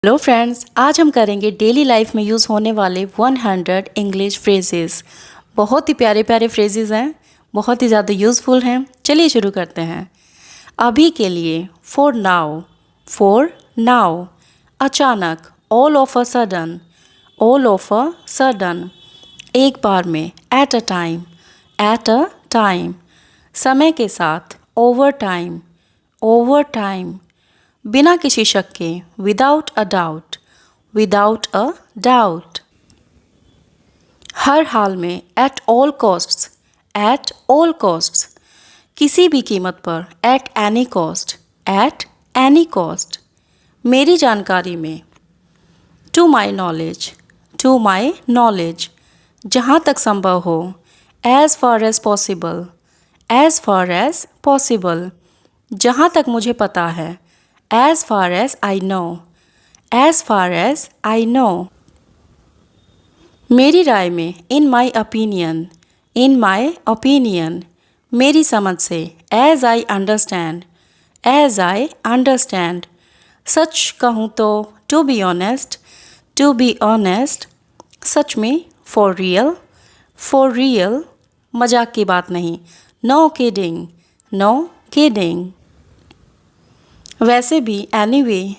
Hello friends, आज हम करेंगे डेली लाइफ में यूज़ होने वाले 100 इंग्लिश फ्रेजेस। बहुत ही प्यारे प्यारे फ्रेजेस हैं, बहुत ही ज़्यादा यूज़फुल हैं। चलिए शुरू करते हैं। अभी के लिए, फॉर नाउ, अचानक, ऑल ऑफ अ सडन, एक बार में, एट अ टाइम, समय के साथ, ओवर टाइम, बिना किसी शक के, विदाउट अ डाउट, हर हाल में, एट ऑल कॉस्ट्स, किसी भी कीमत पर, एट एनी कॉस्ट, मेरी जानकारी में, टू माई नॉलेज, जहाँ तक संभव हो, एज फार एज पॉसिबल, जहाँ तक मुझे पता है, as far as I know, मेरी राय में, in my opinion, मेरी समझ से, as I understand, सच कहूँ तो, to be honest, सच में, for real, मजाक की बात नहीं, no kidding, वैसे भी, anyway,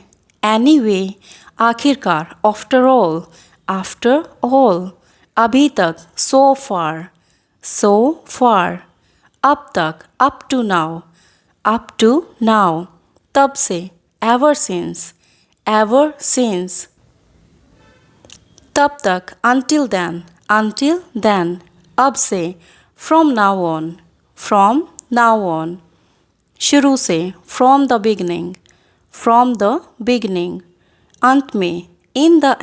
आखिरकार, आफ्टर ऑल, अभी तक, so far, अब तक, up to now, तब से, ever since, तब तक, until then, अब से, from now on, शुरू से, from the beginning, अंत में, in the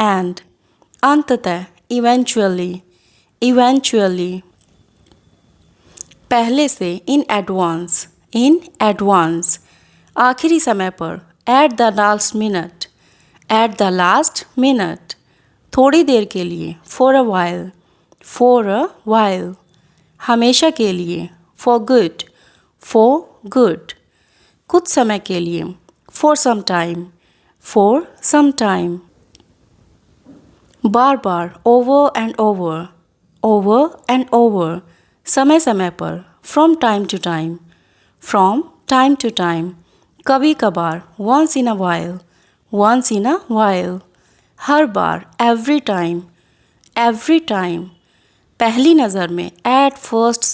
end, अंततः, eventually, पहले से, in advance, आखिरी समय पर, at the last minute, थोड़ी देर के लिए, for a while, हमेशा के लिए, for good, कुछ समय के लिए, for some time, bar bar, over and over, समय समय पर, from time to time, कभी कभार, once in a while, her bar, every time, पहली नज़र में, at first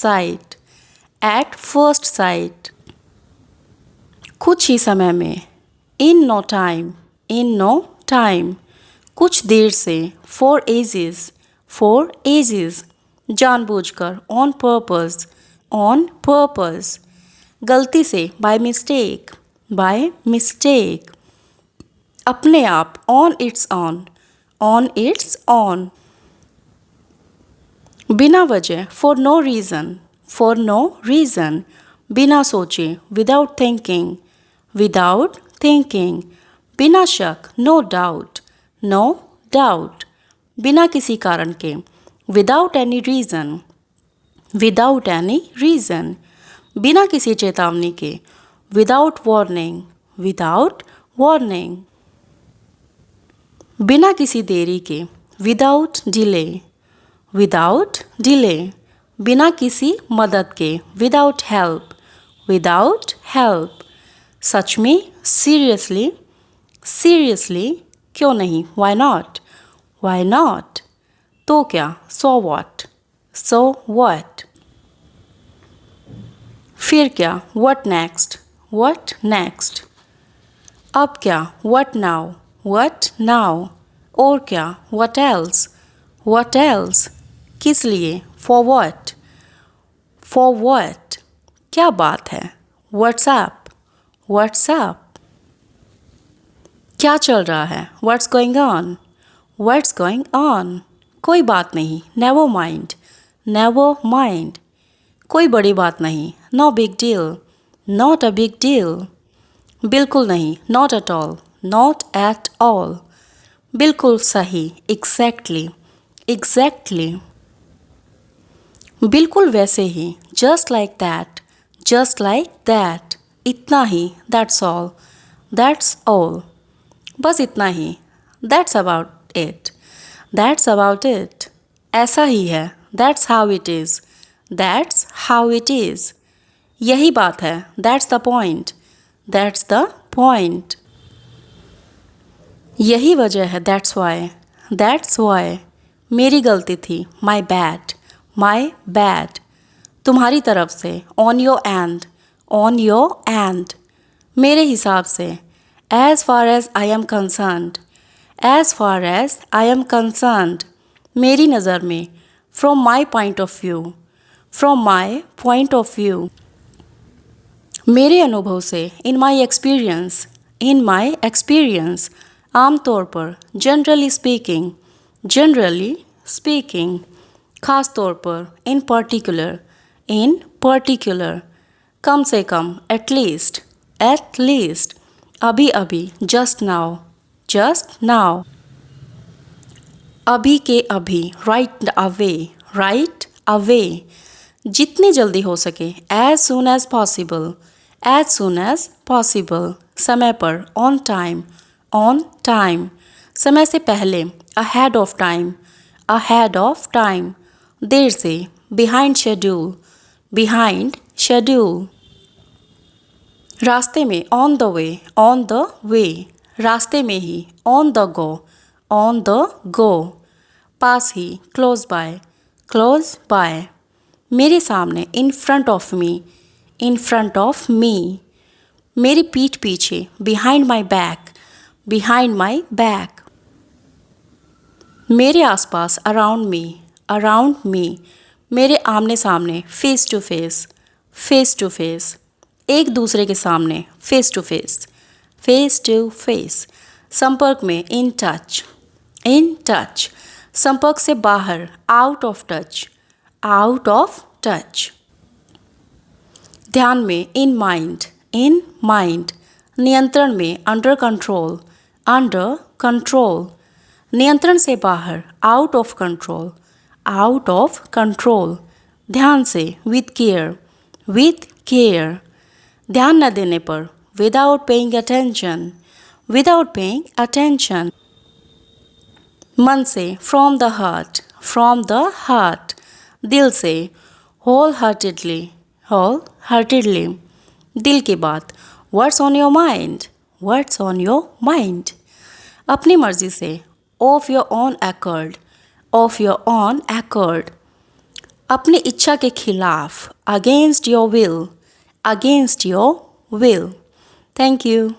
sight, कुछ ही समय में, in no time, कुछ देर से, for ages, जानबूझकर, on purpose, गलती से, by mistake, अपने आप, on its own, बिना वजह, for no reason, बिना सोचे, without thinking, बिना शक, no doubt, बिना किसी कारण के, without any reason, बिना किसी चेतावनी के, without warning, बिना किसी देरी के, without delay, बिना किसी मदद के, without help, सच में, seriously, क्यों नहीं, why not, तो क्या, so what, फिर क्या, what next, अब क्या, what now, और क्या, what else, किस लिए, for what, क्या बात है, what's up, क्या चल रहा है, what's going on, कोई बात नहीं, never mind, कोई बड़ी बात नहीं, no big deal, not a big deal, बिल्कुल नहीं, not at all, बिल्कुल सही, exactly, बिल्कुल वैसे ही, just like that, इतना ही, that's all, बस इतना ही। That's about it. That's about it. ऐसा ही है। That's how it is. That's how it is. यही बात है। That's the point. That's the point. यही वजह है। That's why. That's why. मेरी गलती थी। My bad. My bad. तुम्हारी तरफ से। On your end. On your end. मेरे हिसाब से। As far as I am concerned. As far as I am concerned. मेरी नज़र में। From my point of view. From my point of view. मेरे अनुभव से। In my experience. In my experience. आमतौर पर। Generally speaking. Generally speaking. खास तौर पर। इन पर्टिकुलर। इन पर्टिकुलर। कम से कम। एटलीस्ट। Eight least. अभी अभी। Just now. Just now. अभी के अभी। Right away. Right away. जितनी जल्दी हो सके। As soon as possible. As soon as possible. समय पर। On time. On time. समय से पहले। Ahead of time. Ahead of time. देर से। Behind schedule. Behind schedule. रास्ते में। On the way. On the way. रास्ते में ही। On the go. On the go. पास ही। Close by. Close by. मेरे सामने। In front of me. In front of me. मेरी पीठ पीछे। Behind my back. Behind my back. मेरे आसपास। Around me. Around me. मेरे आमने सामने। Face to face. Face to face. एक दूसरे के सामने। Face to face. Face to face. संपर्क में। In touch. In touch. संपर्क से बाहर। Out of touch. Out of touch. ध्यान में। In mind. In mind. नियंत्रण में। Under control. Under control. नियंत्रण से बाहर। Out of control. Out of control. ध्यान से। With care. With care. ध्यान न देने पर। Without paying attention. Without paying attention. मन से। From the heart. From the heart. दिल से। Wholeheartedly. Wholeheartedly. दिल की बात। What's on your mind. What's on your mind. अपनी मर्जी से। Of your own accord. Of your own accord. अपनी इच्छा के खिलाफ। Against your will. Against your will. Thank you.